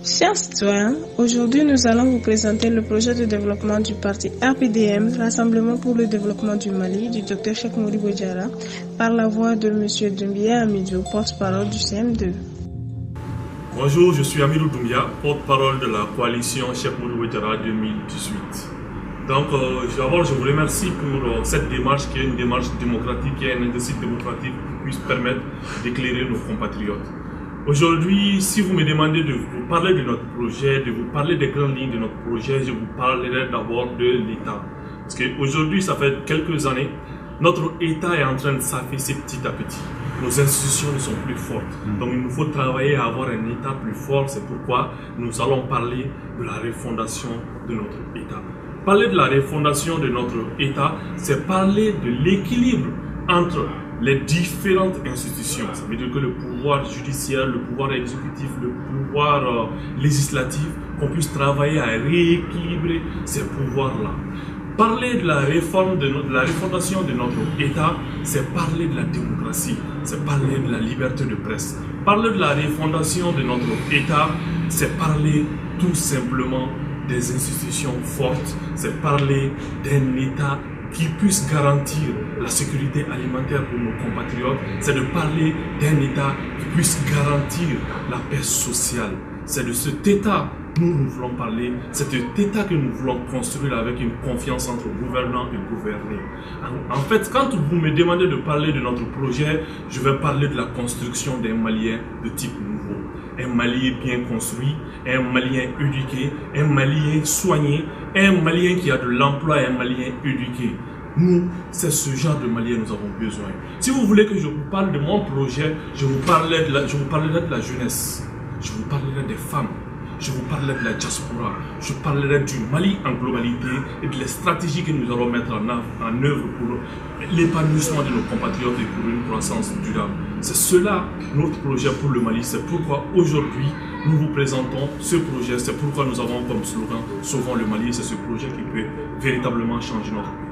Chers citoyens, aujourd'hui nous allons vous présenter le projet de développement du parti RPDM, Rassemblement pour le développement du Mali, du Dr Cheikh Modibo Diarra, par la voix de M. Doumbia Amidou, porte-parole du CM2. Bonjour, je suis Amidou Doumbia, porte-parole de la coalition Cheikh Modibo Diarra 2018. Donc, d'abord, je vous remercie pour cette démarche qui est une démarche démocratique, qui est un exercice démocratique qui puisse permettre d'éclairer nos compatriotes. Aujourd'hui, si vous me demandez de vous parler de notre projet, de vous parler des grandes lignes de notre projet, je vous parlerai d'abord de l'État. Parce qu'aujourd'hui, ça fait quelques années, notre État est en train de s'affaisser petit à petit. Nos institutions ne sont plus fortes. Donc il nous faut travailler à avoir un État plus fort. C'est pourquoi nous allons parler de la refondation de notre État. Parler de la refondation de notre État, c'est parler de l'équilibre entre les différentes institutions. Ça veut dire que le pouvoir judiciaire, le pouvoir exécutif, le pouvoir législatif, qu'on puisse travailler à rééquilibrer ces pouvoirs-là. Parler de la réforme, de la refondation de notre État, c'est parler de la démocratie, c'est parler de la liberté de presse. Parler de la refondation de notre État, c'est parler tout simplement des institutions fortes, c'est parler d'un État qui puisse garantir la sécurité alimentaire pour nos compatriotes, c'est de parler d'un État qui puisse garantir la paix sociale. C'est de cet État que nous voulons parler, c'est cet État que nous voulons construire avec une confiance entre gouvernants et gouvernés. En fait, quand vous me demandez de parler de notre projet, je vais parler de la construction d'un Malien de type nouveau. Un Malien bien construit, un Malien éduqué, un Malien soigné, un Malien qui a de l'emploi et un Malien éduqué. Nous, c'est ce genre de Malien que nous avons besoin. Si vous voulez que je vous parle de mon projet, je vous parlerai de la jeunesse, je vous parlerai des femmes, je vous parlerai de la diaspora, je parlerai du Mali en globalité et de les stratégies que nous allons mettre en œuvre pour l'épanouissement de nos compatriotes et pour une croissance durable. C'est cela notre projet pour le Mali. C'est pourquoi aujourd'hui nous vous présentons ce projet. C'est pourquoi nous avons comme slogan « Sauvons le Mali ». C'est ce projet qui peut véritablement changer notre pays.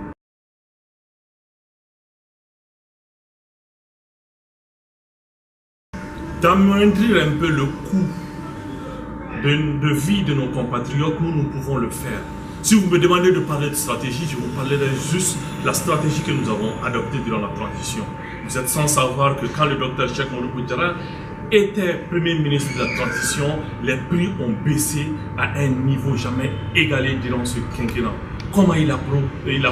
D'amoindrir un peu le coût de vie de nos compatriotes, nous pouvons le faire. Si vous me demandez de parler de stratégie, je vous parlerai juste de la stratégie que nous avons adoptée durant la transition. Vous êtes sans savoir que quand le docteur Cheikh Modibo Diarra était Premier ministre de la transition, les prix ont baissé à un niveau jamais égalé durant ce quinquennat. Comment il a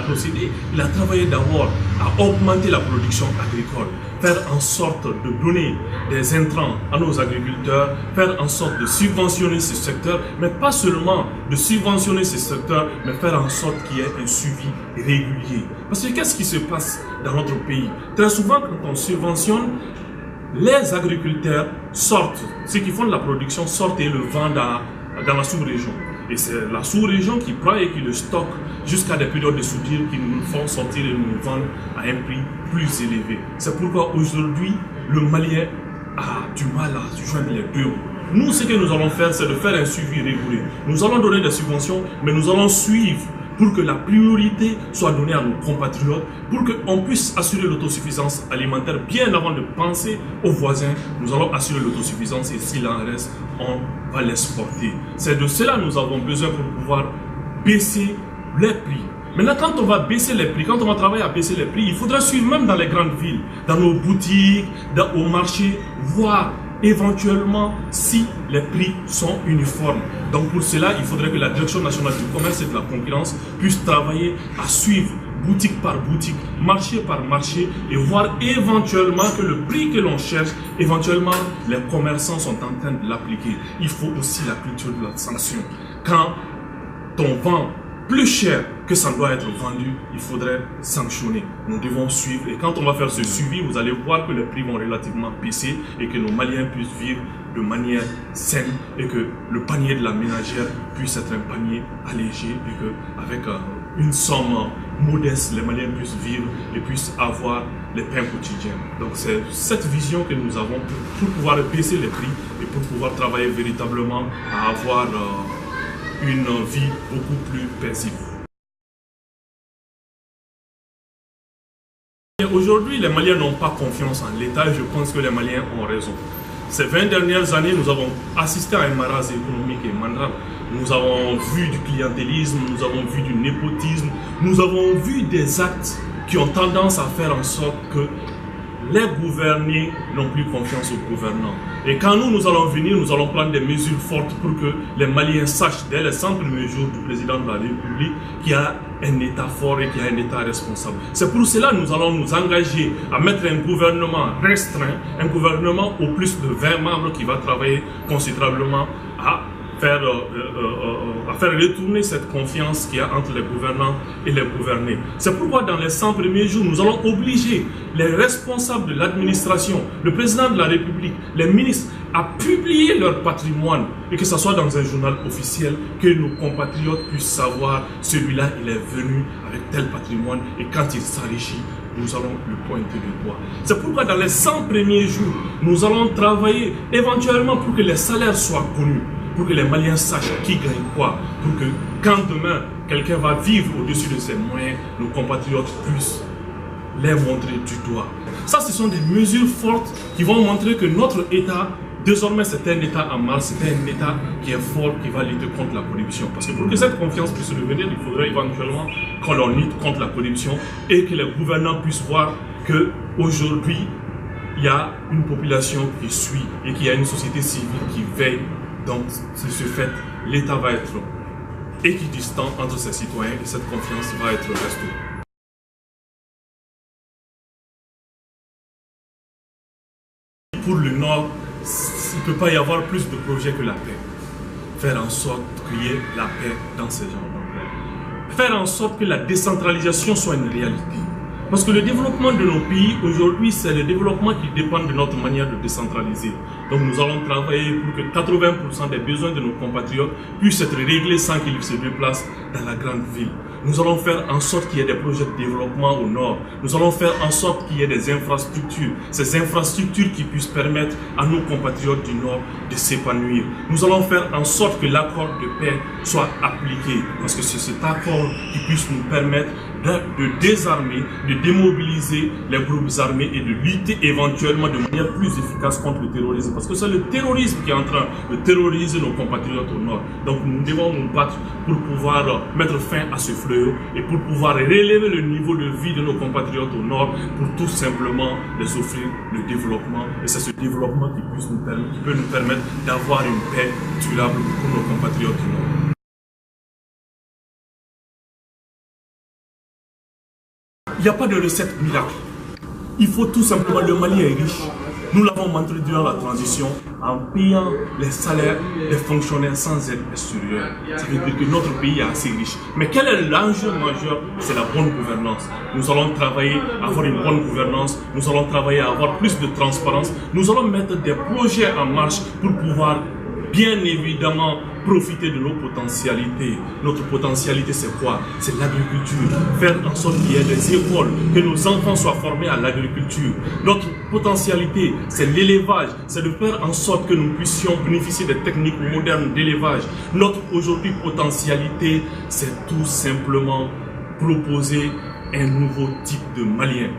procédé? Il a travaillé d'abord à augmenter la production agricole, faire en sorte de donner des intrants à nos agriculteurs, faire en sorte de subventionner ce secteur, mais pas seulement de subventionner ce secteur, mais faire en sorte qu'il y ait un suivi régulier. Parce que qu'est-ce qui se passe dans notre pays? Très souvent, quand on subventionne, les agriculteurs sortent, ceux qui font de la production sortent et le vendent dans la sous-région. Et c'est la sous-région qui prend et qui le stocke jusqu'à des périodes de soudure qui nous font sortir et nous vendent à un prix plus élevé. C'est pourquoi aujourd'hui, le Malien a du mal à joindre les deux. Nous, ce que nous allons faire, c'est de faire un suivi régulier. Nous allons donner des subventions, mais nous allons suivre pour que la priorité soit donnée à nos compatriotes, pour qu'on puisse assurer l'autosuffisance alimentaire bien avant de penser aux voisins. Nous allons assurer l'autosuffisance et s'il en reste, on va l'exporter. C'est de cela que nous avons besoin pour pouvoir baisser les prix. Maintenant, quand on va baisser les prix, quand on va travailler à baisser les prix, il faudra suivre même dans les grandes villes, dans nos boutiques, au marché, voir éventuellement si les prix sont uniformes. Donc pour cela, il faudrait que la Direction nationale du commerce et de la concurrence puisse travailler à suivre boutique par boutique, marché par marché et voir éventuellement que le prix que l'on cherche, éventuellement les commerçants sont en train de l'appliquer. Il faut aussi la culture de la sanction. Quand on vend plus cher que ça doit être vendu, il faudrait sanctionner. Nous devons suivre et quand on va faire ce suivi, vous allez voir que les prix vont relativement baisser et que nos Maliens puissent vivre de manière saine et que le panier de la ménagère puisse être un panier allégé et que avec une somme modeste, les Maliens puissent vivre et puissent avoir les pains quotidiens. Donc c'est cette vision que nous avons pour pouvoir baisser les prix et pour pouvoir travailler véritablement à avoir une vie beaucoup plus paisible. Aujourd'hui, les Maliens n'ont pas confiance en l'État et je pense que les Maliens ont raison. Ces 20 dernières années, nous avons assisté à un marasme économique et mandral. Nous avons vu du clientélisme, nous avons vu du népotisme, nous avons vu des actes qui ont tendance à faire en sorte que les gouvernés n'ont plus confiance aux gouvernants. Et quand nous allons venir, nous allons prendre des mesures fortes pour que les Maliens sachent dès les 100 premiers jours du président de la République qu'il y a un État fort et qu'il y a un État responsable. C'est pour cela que nous allons nous engager à mettre un gouvernement restreint, un gouvernement au plus de 20 membres qui va travailler considérablement à faire retourner cette confiance qu'il y a entre les gouvernants et les gouvernés. C'est pourquoi dans les 100 premiers jours, nous allons obliger les responsables de l'administration, le président de la République, les ministres, à publier leur patrimoine et que ce soit dans un journal officiel, que nos compatriotes puissent savoir celui-là, il est venu avec tel patrimoine et quand il s'enrichit, nous allons le pointer du doigt. C'est pourquoi dans les 100 premiers jours, nous allons travailler éventuellement pour que les salaires soient connus, pour que les Maliens sachent qui gagne quoi, pour que quand demain quelqu'un va vivre au-dessus de ses moyens, nos compatriotes puissent les montrer du doigt. Ça, ce sont des mesures fortes qui vont montrer que notre État, désormais, c'est un État en marche, c'est un État qui est fort, qui va lutter contre la corruption. Parce que pour que cette confiance puisse revenir, il faudrait éventuellement qu'on lutte contre la corruption et que les gouvernants puissent voir qu'aujourd'hui, il y a une population qui suit et qu'il y a une société civile qui veille. Donc, de ce fait, l'État va être équidistant entre ses citoyens et cette confiance va être restaurée. Pour le Nord, il ne peut pas y avoir plus de projets que la paix. Faire en sorte qu'il y ait la paix dans ces gens. Faire en sorte que la décentralisation soit une réalité. Parce que le développement de nos pays aujourd'hui, c'est le développement qui dépend de notre manière de décentraliser. Donc nous allons travailler pour que 80% des besoins de nos compatriotes puissent être réglés sans qu'ils se déplacent dans la grande ville. Nous allons faire en sorte qu'il y ait des projets de développement au nord. Nous allons faire en sorte qu'il y ait des infrastructures. Ces infrastructures qui puissent permettre à nos compatriotes du nord de s'épanouir. Nous allons faire en sorte que l'accord de paix soit appliqué. Parce que c'est cet accord qui puisse nous permettre de désarmer, de démobiliser les groupes armés et de lutter éventuellement de manière plus efficace contre le terrorisme. Parce que c'est le terrorisme qui est en train de terroriser nos compatriotes au nord. Donc nous devons nous battre pour pouvoir mettre fin à ce fléau et pour pouvoir relever le niveau de vie de nos compatriotes au nord pour tout simplement les offrir le développement. Et c'est ce développement qui peut nous permettre d'avoir une paix durable pour nos compatriotes du nord. Il n'y a pas de recette miracle. Il faut tout simplement, le Mali est riche. Nous l'avons montré durant la transition en payant les salaires des fonctionnaires sans aide extérieure. Ça veut dire que notre pays est assez riche. Mais quel est l'enjeu majeur? C'est la bonne gouvernance. Nous allons travailler à avoir une bonne gouvernance. Nous allons travailler à avoir plus de transparence. Nous allons mettre des projets en marche pour pouvoir bien évidemment profiter de nos potentialités. Notre potentialité, c'est quoi? C'est l'agriculture. Faire en sorte qu'il y ait des écoles, que nos enfants soient formés à l'agriculture. Notre potentialité, c'est l'élevage. C'est de faire en sorte que nous puissions bénéficier des techniques modernes d'élevage. Notre aujourd'hui potentialité, c'est tout simplement proposer un nouveau type de Malien.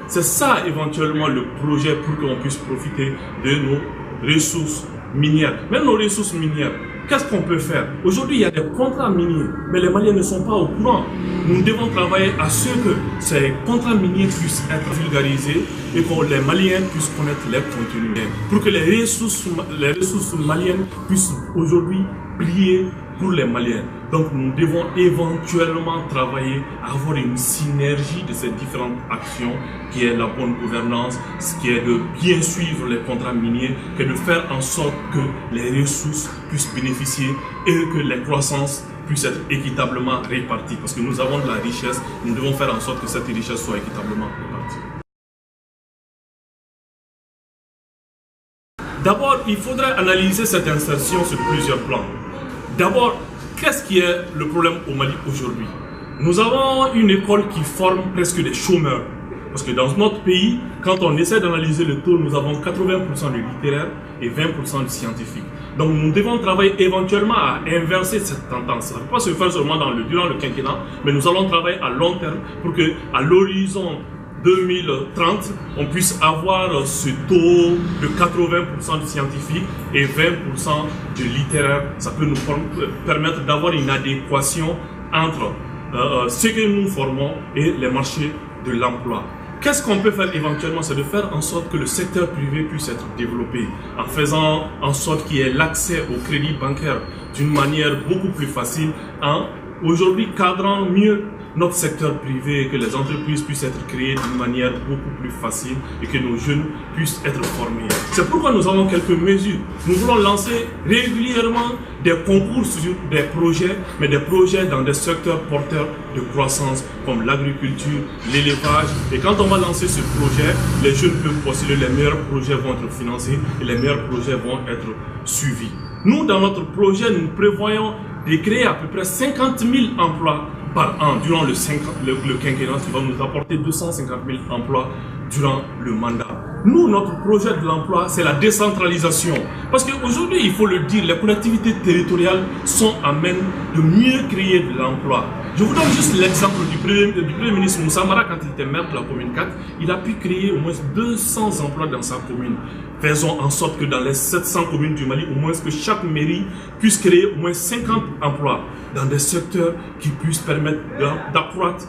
C'est ça éventuellement le projet pour qu'on puisse profiter de nos ressources minières. Même nos ressources minières, qu'est-ce qu'on peut faire? Aujourd'hui, il y a des contrats miniers, mais les Maliens ne sont pas au courant. Nous devons travailler à ce que ces contrats miniers puissent être vulgarisés et que les Maliens puissent connaître les contenus. Pour que les ressources maliennes puissent aujourd'hui briller pour les Maliens. Donc nous devons éventuellement travailler à avoir une synergie de ces différentes actions qui est la bonne gouvernance, ce qui est de bien suivre les contrats miniers, qui est de faire en sorte que les ressources puissent bénéficier et que les croissances puissent être équitablement réparties. Parce que nous avons de la richesse, nous devons faire en sorte que cette richesse soit équitablement répartie. D'abord, il faudrait analyser cette insertion sur plusieurs plans. D'abord, qu'est-ce qui est le problème au Mali aujourd'hui? Nous avons une école qui forme presque des chômeurs. Parce que dans notre pays, quand on essaie d'analyser le taux, nous avons 80% de littéraires et 20% de scientifiques. Donc nous devons travailler éventuellement à inverser cette tendance. Ça ne peut pas se faire seulement durant le quinquennat, mais nous allons travailler à long terme pour que, à l'horizon 2030, on puisse avoir ce taux de 80% de scientifiques et 20% de littéraires. Ça peut nous permettre d'avoir une adéquation entre ce que nous formons et les marchés de l'emploi. Qu'est-ce qu'on peut faire éventuellement? C'est de faire en sorte que le secteur privé puisse être développé en faisant en sorte qu'il y ait l'accès au crédit bancaire d'une manière beaucoup plus facile, en aujourd'hui cadrant mieux notre secteur privé et que les entreprises puissent être créées d'une manière beaucoup plus facile et que nos jeunes puissent être formés. C'est pourquoi nous avons quelques mesures. Nous voulons lancer régulièrement des concours sur des projets, mais des projets dans des secteurs porteurs de croissance comme l'agriculture, l'élevage. Et quand on va lancer ce projet, les jeunes peuvent postuler, les meilleurs projets vont être financés et les meilleurs projets vont être suivis. Nous, dans notre projet, nous prévoyons de créer à peu près 50 000 emplois par an durant le quinquennat qui va nous apporter 250 000 emplois durant le mandat. Nous, notre projet de l'emploi, c'est la décentralisation. Parce qu'aujourd'hui, il faut le dire, les collectivités territoriales sont à même de mieux créer de l'emploi. Je vous donne juste l'exemple du Premier ministre Moussa Mara, quand il était maire de la commune 4, il a pu créer au moins 200 emplois dans sa commune. Faisons en sorte que dans les 700 communes du Mali, au moins que chaque mairie puisse créer au moins 50 emplois dans des secteurs qui puissent permettre d'accroître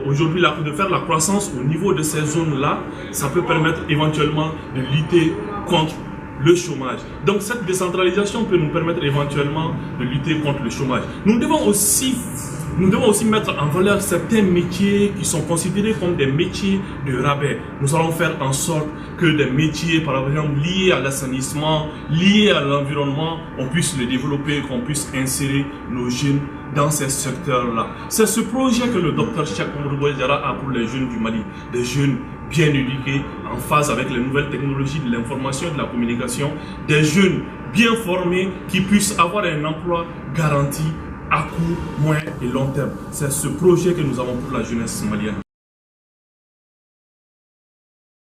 aujourd'hui de faire la croissance au niveau de ces zones-là. Ça peut permettre éventuellement de lutter contre le chômage. Donc cette décentralisation peut nous permettre éventuellement de lutter contre le chômage. Nous devons aussi mettre en valeur certains métiers qui sont considérés comme des métiers de rabais. Nous allons faire en sorte que des métiers, par exemple, liés à l'assainissement, liés à l'environnement, on puisse les développer, qu'on puisse insérer nos jeunes dans ces secteurs-là. C'est ce projet que le docteur Cheikh Moumoudou Bouadiara a pour les jeunes du Mali, des jeunes bien éduqués, en phase avec les nouvelles technologies de l'information et de la communication, des jeunes bien formés qui puissent avoir un emploi garanti à court, moyen et long terme. C'est ce projet que nous avons pour la jeunesse malienne.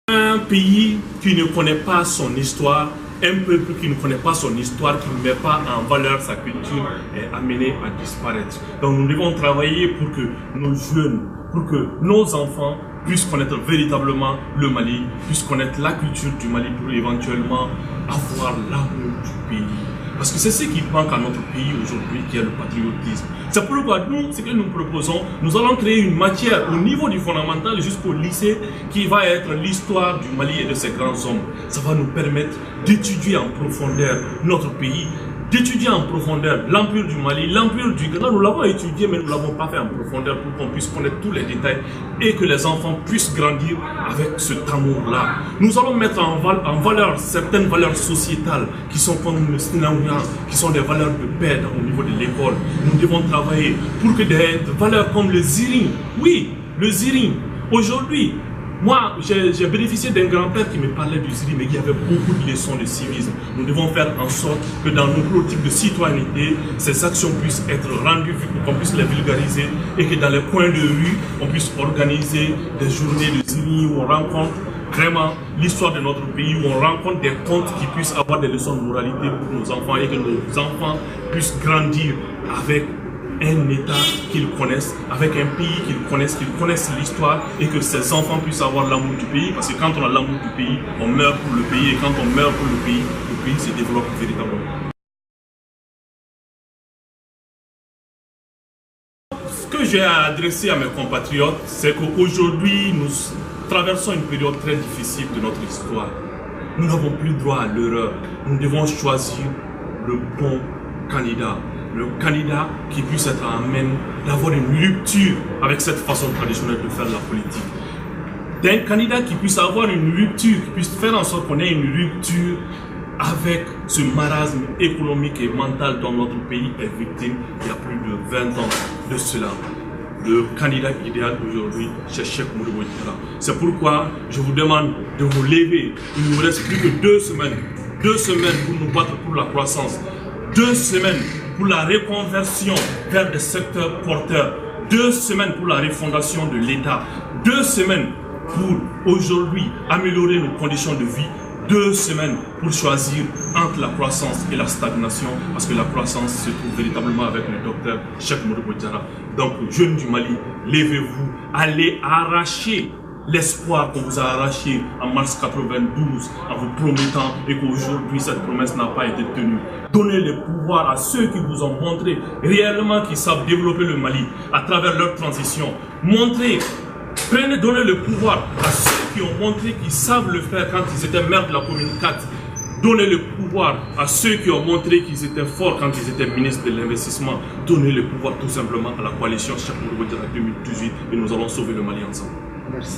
Un pays qui ne connaît pas son histoire, un peuple qui ne connaît pas son histoire, qui ne met pas en valeur sa culture, est amené à disparaître. Donc nous devons travailler pour que nos jeunes, pour que nos enfants puissent connaître véritablement le Mali, puissent connaître la culture du Mali pour éventuellement avoir l'amour du pays. Parce que c'est ce qui manque à notre pays aujourd'hui, qui est le patriotisme. C'est pourquoi nous, ce que nous proposons, nous allons créer une matière au niveau du fondamental jusqu'au lycée qui va être l'histoire du Mali et de ses grands hommes. Ça va nous permettre d'étudier en profondeur notre pays, d'étudier en profondeur l'empire du Mali, l'empire du Ghana. Nous l'avons étudié, mais nous ne l'avons pas fait en profondeur pour qu'on puisse connaître tous les détails et que les enfants puissent grandir avec cet amour-là. Nous allons mettre en valeur certaines valeurs sociétales qui sont comme le Sinaouya, qui sont des valeurs de paix au niveau de l'école. Nous devons travailler pour que des valeurs comme le Ziring, oui, le Ziring, aujourd'hui, moi, j'ai bénéficié d'un grand-père qui me parlait du Ziring, mais il y avait beaucoup de leçons de civisme. Nous devons faire en sorte que dans nos politiques de citoyenneté, ces actions puissent être rendues, qu'on puisse les vulgariser et que dans les coins de rue, on puisse organiser des journées de Ziring où on rencontre vraiment l'histoire de notre pays, où on rencontre des contes qui puissent avoir des leçons de moralité pour nos enfants et que nos enfants puissent grandir avec un État qu'ils connaissent, avec un pays qu'ils connaissent l'histoire et que ces enfants puissent avoir l'amour du pays. Parce que quand on a l'amour du pays, on meurt pour le pays et quand on meurt pour le pays se développe véritablement. Ce que j'ai à adresser à mes compatriotes, c'est qu'aujourd'hui, nous traversons une période très difficile de notre histoire. Nous n'avons plus droit à l'erreur. Nous devons choisir le bon candidat. Le candidat qui puisse être à même d'avoir une rupture avec cette façon traditionnelle de faire la politique. D'un candidat qui puisse avoir une rupture, qui puisse faire en sorte qu'on ait une rupture avec ce marasme économique et mental dont notre pays est victime il y a plus de 20 ans de cela. Le candidat idéal aujourd'hui, c'est Cheikh Moumoudou Bouadiara. C'est pourquoi je vous demande de vous lever. Il ne nous reste plus que 2 semaines. 2 semaines pour nous battre pour la croissance. 2 semaines pour la reconversion vers des secteurs porteurs. 2 semaines pour la refondation de l'État. 2 semaines pour aujourd'hui améliorer nos conditions de vie. 2 semaines pour choisir entre la croissance et la stagnation, parce que la croissance se trouve véritablement avec le docteur Cheikh Moumoudou Bouadiara. Donc, jeunes du Mali, levez-vous, allez arracher l'espoir qu'on vous a arraché en mars 92 en vous promettant et qu'aujourd'hui cette promesse n'a pas été tenue. Donnez le pouvoir à ceux qui vous ont montré réellement qu'ils savent développer le Mali à travers leur transition. Donnez le pouvoir à ceux qui ont montré qu'ils savent le faire quand ils étaient maires de la commune 4. Donnez le pouvoir à ceux qui ont montré qu'ils étaient forts quand ils étaient ministres de l'investissement. Donnez le pouvoir tout simplement à la coalition Cheikh Modibo Diarra 2018 et nous allons sauver le Mali ensemble. Merci.